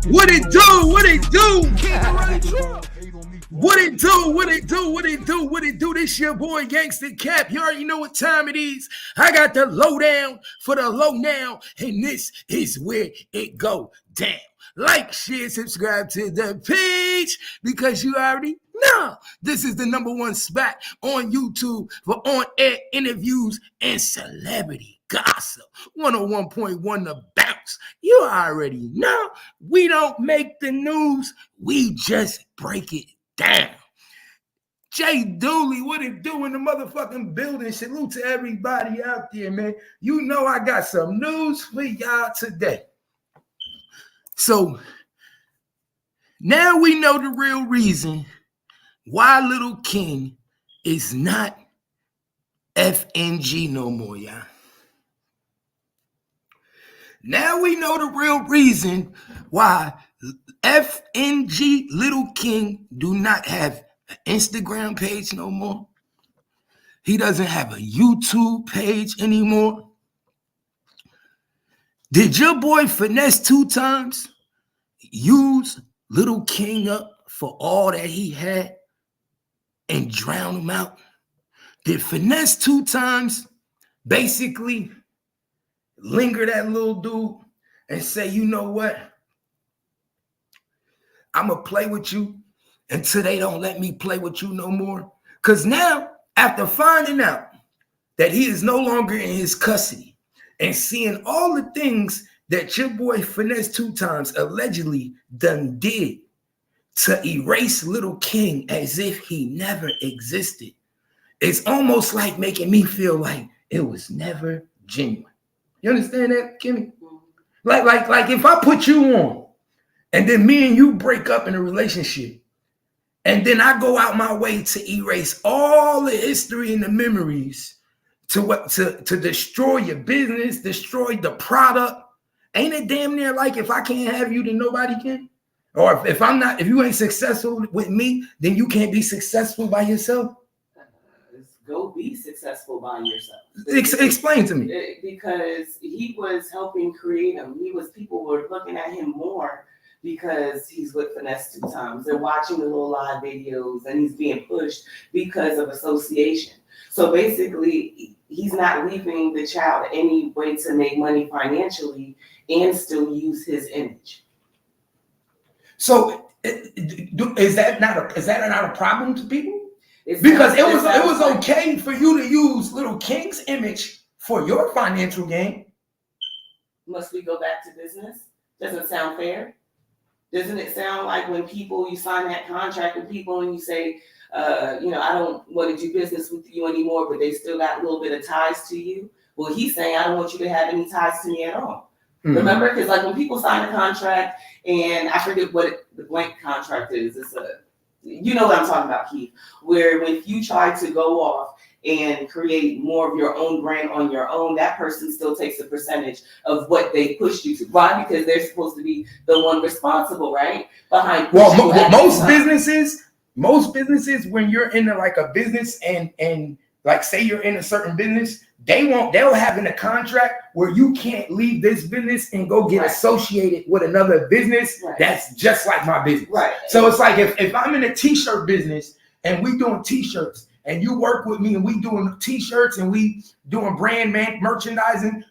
What it do? What it do? What it do? What it do? What it do? What it do? This your boy Gangsta Cap. You already know what time it is. I got the lowdown for the low now, and this is where it go down. Like, share, subscribe to the page because you already know this is the #1 spot on YouTube for on-air interviews and celebrity gossip. 101.1 The Bounce. You already know we don't make the news, we just break it down. Jay Dooley, what it do in the motherfucking building? Salute to everybody out there, man. You know I got some news for y'all today. So now we know the real reason why Little King is not FNG no more, y'all. Now we know the real reason why FNG Little King do not have an Instagram page no more. He doesn't have a YouTube page anymore. Did your boy Finesse 2 Times use Little King up for all that he had and drown him out? Did Finesse 2 Times basically linger that little dude and say, you know what? I'm going to play with you until they don't let me play with you no more. Because now, after finding out that he is no longer in his custody and seeing all the things that your boy Finesse 2 Times allegedly done did to erase Little King as if he never existed, it's almost like making me feel like it was never genuine. You understand that, Kimmy? Like if I put you on and then me and you break up in a relationship and then I go out my way to erase all the history and the memories to destroy your business, destroy the product. Ain't it damn near like if I can't have you, then nobody can? Or if you ain't successful with me, then you can't be successful by yourself? Go be successful by yourself. Explain to me. Because he was helping create him. People were looking at him more because he's with Finesse 2 Times. They're watching the little live videos and he's being pushed because of association. So basically, he's not leaving the child any way to make money financially and still use his image. So is that not a problem to people? Because it was okay for you to use Little King's image for your financial gain. Must we go back to business? Doesn't sound fair. Doesn't it sound like when you sign that contract with people and you say, I don't want to do business with you anymore, but they still got a little bit of ties to you? Well, he's saying, I don't want you to have any ties to me at all. Mm-hmm. Remember? Because like when people sign a contract, and I forget what the blank contract is. You know what I'm talking about, Keith, where when you try to go off and create more of your own brand on your own, that person still takes a percentage of what they pushed you to. Why? Because they're supposed to be the one responsible, right? Behind most businesses, when you're in like a business and like say you're in a certain business, they'll have in a contract where you can't leave this business and go get associated with another business that's just like my business. Right. So it's like if I'm in a t-shirt business and we doing t-shirts and you work with me and we doing t-shirts and we doing brand merchandising,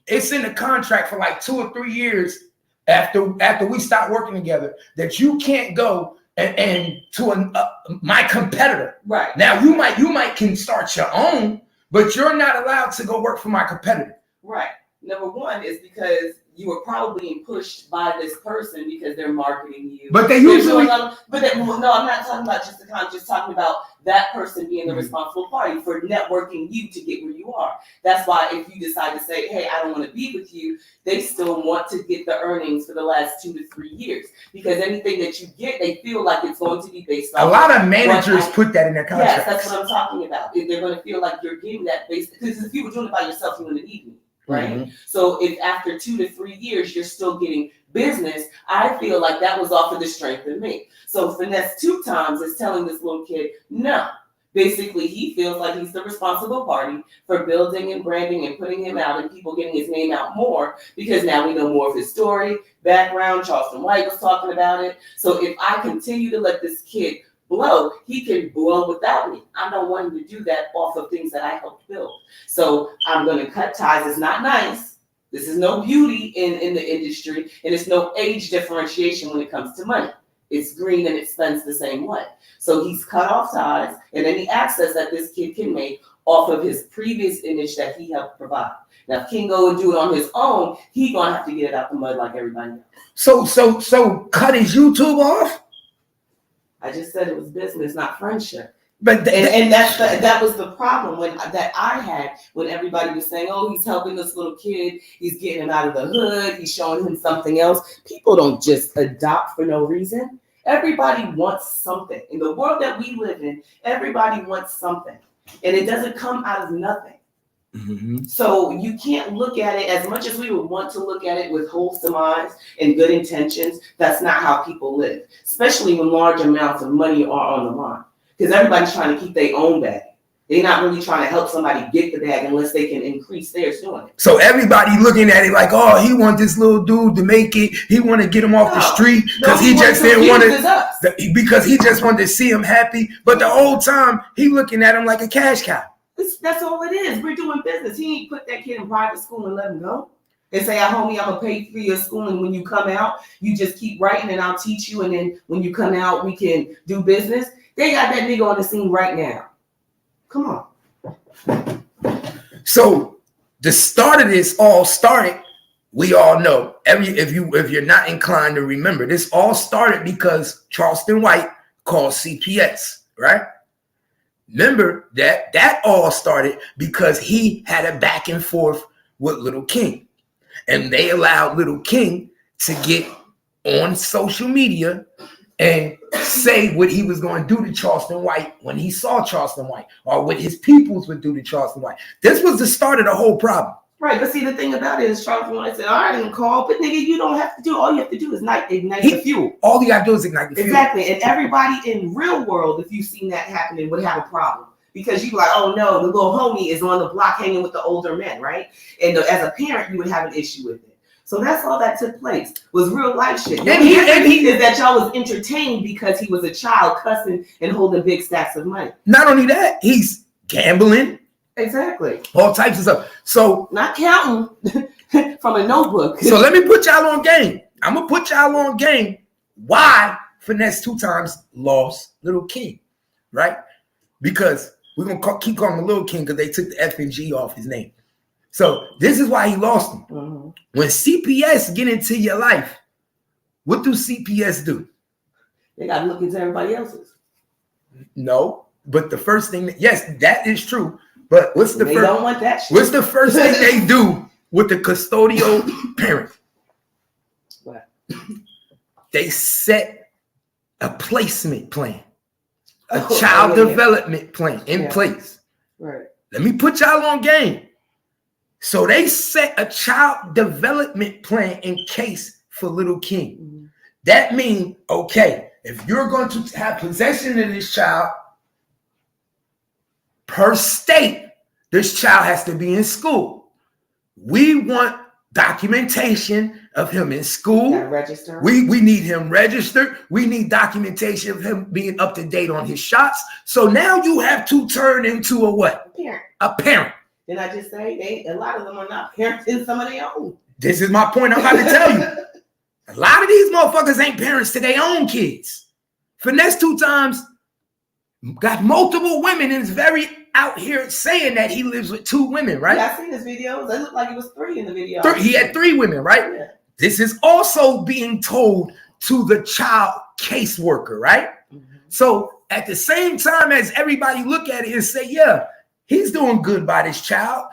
it's in the contract for like 2 or 3 years after we start working together that you can't go and to my competitor. Right. Now you might can start your own, but you're not allowed to go work for my competitor. Right. Number one is because you were probably being pushed by this person because they're marketing you. But they usually. No, I'm not talking about just the con. Just talking about that person being the responsible party for networking you to get where you are. That's why if you decide to say, "Hey, I don't want to be with you," they still want to get the earnings for the last 2 to 3 years because anything that you get, they feel like it's going to be based on. A lot of managers put that in their contract. Yes, that's what I'm talking about. They're going to feel like you're getting that based because if you were doing it by yourself, you wouldn't need me. Right. Mm-hmm. So if after 2 to 3 years you're still getting business, I feel like that was off of the strength of me. So Finesse 2 Times is telling this little kid, no, Basically, he feels like he's the responsible party for building and branding and putting him out and people getting his name out more because now we know more of his story, background. Charleston White was talking about it. So if I continue to let this kid blow, he can blow without me. I don't want him to do that off of things that I helped build. So I'm going to cut ties. It's not nice. This is no beauty in the industry, and it's no age differentiation when it comes to money. It's green and it spends the same way. So he's cut off ties and any access that this kid can make off of his previous image that he helped provide. Now, if King go and do it on his own, he gonna have to get it out the mud like everybody else. So cut his YouTube off? I just said it was business, not friendship. But that was the problem that I had when everybody was saying, oh, he's helping this little kid, he's getting him out of the hood, he's showing him something else. People don't just adopt for no reason. Everybody wants something. In the world that we live in, everybody wants something. And it doesn't come out of nothing. Mm-hmm. So you can't look at it as much as we would want to look at it with wholesome eyes and good intentions. That's not how people live, especially when large amounts of money are on the line. Because everybody's trying to keep their own bag. They're not really trying to help somebody get the bag unless they can increase theirs doing it. So everybody looking at it like, oh, he want this little dude to make it. He want to get him off the street because he just didn't want to, because he just wanted to see him happy. But the whole time he looking at him like a cash cow. That's all it is. We're doing business. He ain't put that kid in private school and let him go. And say, homie, I'm going to pay for your school. And when you come out, you just keep writing and I'll teach you. And then when you come out, we can do business. They got that nigga on the scene right now. Come on. So the start of this all started, we all know, if you're not inclined to remember, this all started because Charleston White called CPS, right? Remember that all started because he had a back and forth with Little King. And they allowed Little King to get on social media and say what he was going to do to Charleston White when he saw Charleston White, or what his peoples would do to Charleston White. This was the start of the whole problem. Right, but see, the thing about it is Charleston White said, I didn't call, but nigga, you don't have to do, all you have to do is ignite the fuel. All you got to do is ignite the fuel. Exactly, and everybody in real world, if you've seen that happening, would have a problem. Because you're like, oh no, the little homie is on the block hanging with the older men, right? And as a parent, you would have an issue with it. So that's all that took place, was real life shit. And he is that y'all was entertained because he was a child cussing and holding big stacks of money. Not only that, he's gambling. Exactly. All types of stuff. So not counting from a notebook. So let me put y'all on game. I'm going to put y'all on game why Finesse 2 times lost Little King, right? Because we're going to keep calling him Little King because they took the F and G off his name. So this is why he lost him. Mm-hmm. When CPS get into your life, what do CPS do? They got to look into everybody else's. No, but the first thing, yes, that is true. But what's the first? Don't want that shit. What's the first thing they do with the custodial parent? What? They set a placement plan, a child development plan in place. Right. Let me put y'all on game. So they set a child development plan in case for Little King. Mm-hmm. That means, okay, if you're going to have possession of this child, per state, this child has to be in school. We want documentation of him in school. Register. We need him registered. We need documentation of him being up to date on his shots. So now you have to turn into a what? A parent. Didn't I just say a lot of them are not parents in some of their own? This is my point I'm about to tell you. A lot of these motherfuckers ain't parents to their own kids. Finesse 2 times got multiple women and is very out here saying that he lives with 2 women, right? Yeah, I seen his videos. It looked like it was 3 in the video. He had 3 women, right? Yeah. This is also being told to the child caseworker, right? Mm-hmm. So at the same time as everybody look at it and say, yeah, he's doing good by this child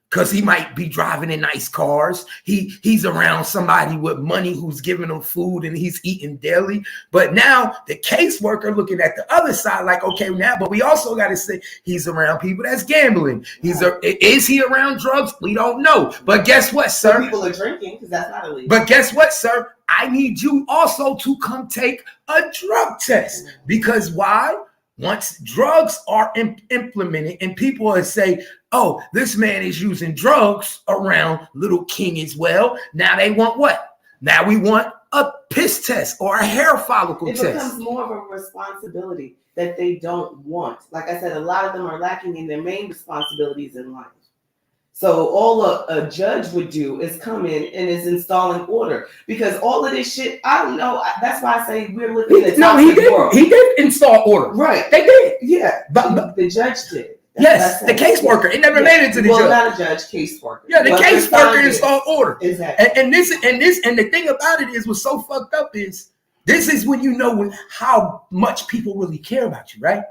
because he might be driving in nice cars. He's around somebody with money who's giving him food and he's eating daily. But now the caseworker looking at the other side like, okay, now, but we also got to say he's around people that's gambling. Is he around drugs? We don't know. But guess what, sir? Some people are drinking because that's not illegal. But guess what, sir? I need you also to come take a drug test. Because why? once drugs are implemented and people will say, oh, this man is using drugs around Little King as well. Now they want what? Now we want a piss test or a hair follicle test. It becomes more of a responsibility that they don't want. Like I said, a lot of them are lacking in their main responsibilities in life. So all a judge would do is come in and is installing order, because all of this shit, I don't know. That's why I say we're living in a toxic world. He did install order. Right. They did. Yeah. But the judge did. Yes, the caseworker. It never made it to the judge. Well, not a judge, caseworker. Yeah, the caseworker installed order. Exactly. And the thing about it is, what's so fucked up is, this is when you know how much people really care about you, right?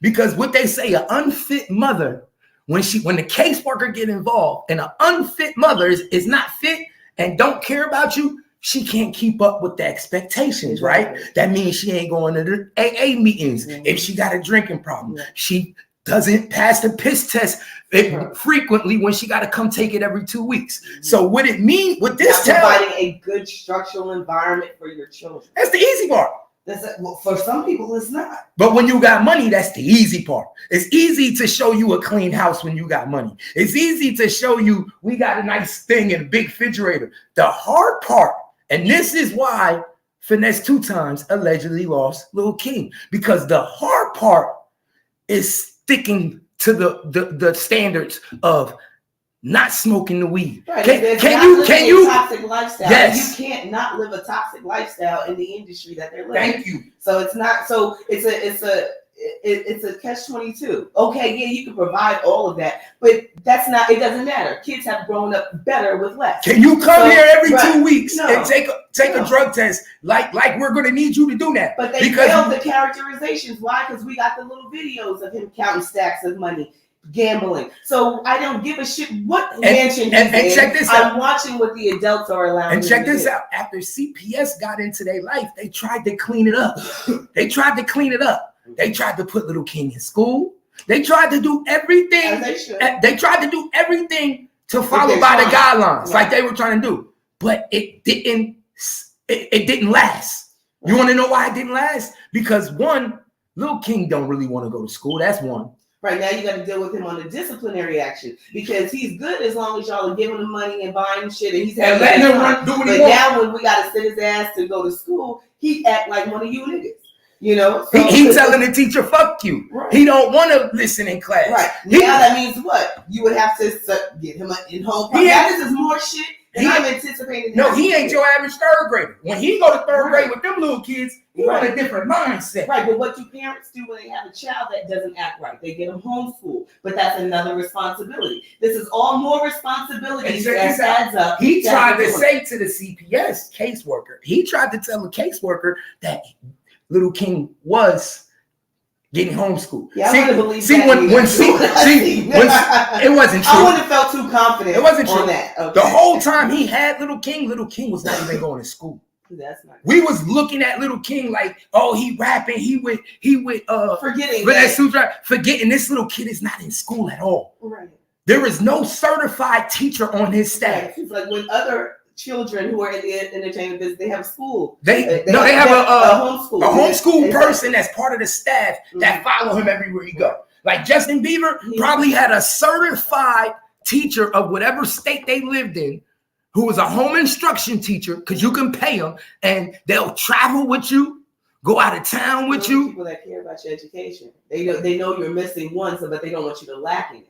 Because what they say, an unfit mother, when the caseworker get involved, and an unfit mother is not fit and don't care about you, she can't keep up with the expectations, right? That means she ain't going to the AA meetings if she got a drinking problem. She doesn't pass the piss test frequently when she got to come take it every 2 weeks. So what it means with this providing a good structural environment for your children. That's the easy part. Well, for some people, it's not. But when you got money, that's the easy part. It's easy to show you a clean house when you got money. It's easy to show you we got a nice thing and a big refrigerator. The hard part, and this is why Finesse 2 Times allegedly lost Lil King, because the hard part is sticking to the standards of not smoking the weed. Right. Can you toxic lifestyle? Yes. You can't not live a toxic lifestyle in the industry that they're living. Thank you. So it's not. So it's a catch-22. Okay, yeah, you can provide all of that, but that's not. It doesn't matter. Kids have grown up better with less. Can you come here every 2 weeks and take a drug test like we're going to need you to do that? But they failed the characterizations. Why? Because we got the little videos of him counting stacks of money, gambling. So I don't give a shit what mansion he's in. Check this out. I'm watching what the adults are allowing. And check this out. After CPS got into their life, they tried to clean it up. They tried to put Little King in school. They tried to do everything. They tried to do everything to follow by the guidelines, like they were trying to do. But it didn't. It didn't last. You want to know why it didn't last? Because one, Lil King don't really want to go to school. That's one. Right now, you got to deal with him on the disciplinary action, because he's good as long as y'all are giving him money and buying shit, and he's letting him do what he wants. But now, when we got to sit his ass to go to school, he act like one of you niggas. You know, so he telling the teacher, "Fuck you." Right. He don't want to listen in class. Right now, that means what? You would have to get him in home. This is more shit than I'm anticipating. No, he ain't your average third grader. When he go to third grade with them little kids, he on a different mindset. Right, but what do parents do when they have a child that doesn't act right? They get them homeschooled, but that's another responsibility. This is all more responsibilities that adds up. He tried to say to the CPS caseworker, he tried to tell the caseworker that Little King was getting homeschooled. Yeah, I wouldn't believe that. When it wasn't true. I wouldn't have felt too confident. It wasn't true. On that. Okay. The whole time he had Little King was not even going to school. That's not. We was looking at Little King like, oh, he rapping. He with forgetting this little kid is not in school at all. Right. There is no certified teacher on his staff. Right. It's like when other children who are in the entertainment business, they have school. They have a homeschool person that's part of the staff that follow him everywhere he go. Like Justin Bieber probably had a certified teacher of whatever state they lived in, who was a home instruction teacher, because you can pay them and they'll travel with you, go out of town with you. People that care about your education, they know you're missing one, but they don't want you to lack in it.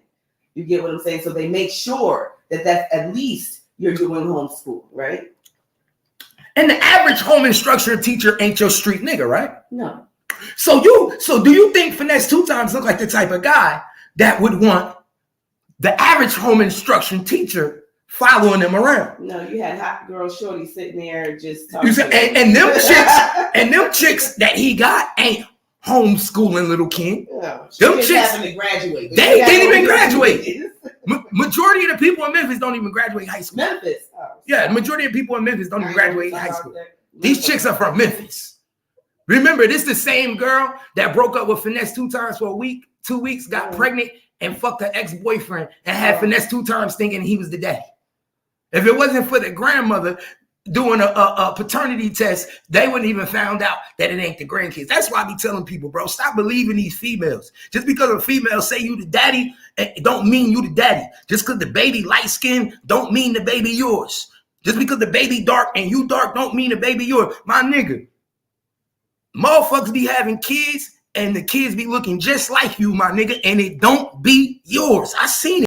You get what I'm saying? So they make sure that that's at least you're doing homeschool, right? And the average home instruction teacher ain't your street nigga, right? No. So do you think Finesse 2 Times look like the type of guy that would want the average home instruction teacher following them around? No, you had hot girl shorty sitting there just talking. And them chicks that he got ain't homeschooling Little King. No, them chicks having to graduate. They didn't even graduate. Majority of the people in Memphis don't even graduate high school. Memphis? Yeah, the majority of people in Memphis don't even graduate high school. These chicks are from Memphis. Remember, this the same girl that broke up with Finesse 2 Times for 2 weeks, got pregnant, and fucked her ex-boyfriend, and had Finesse 2 Times thinking he was the daddy. If it wasn't for the grandmother, doing a paternity test, they wouldn't even found out that it ain't the grandkids. That's why I be telling people, bro, stop believing these females. Just because a female say you the daddy, it don't mean you the daddy. Just because the baby light skin don't mean the baby yours. Just because the baby dark and you dark don't mean the baby yours. My nigga, motherfuckers be having kids and the kids be looking just like you, my nigga, and it don't be yours. I seen it.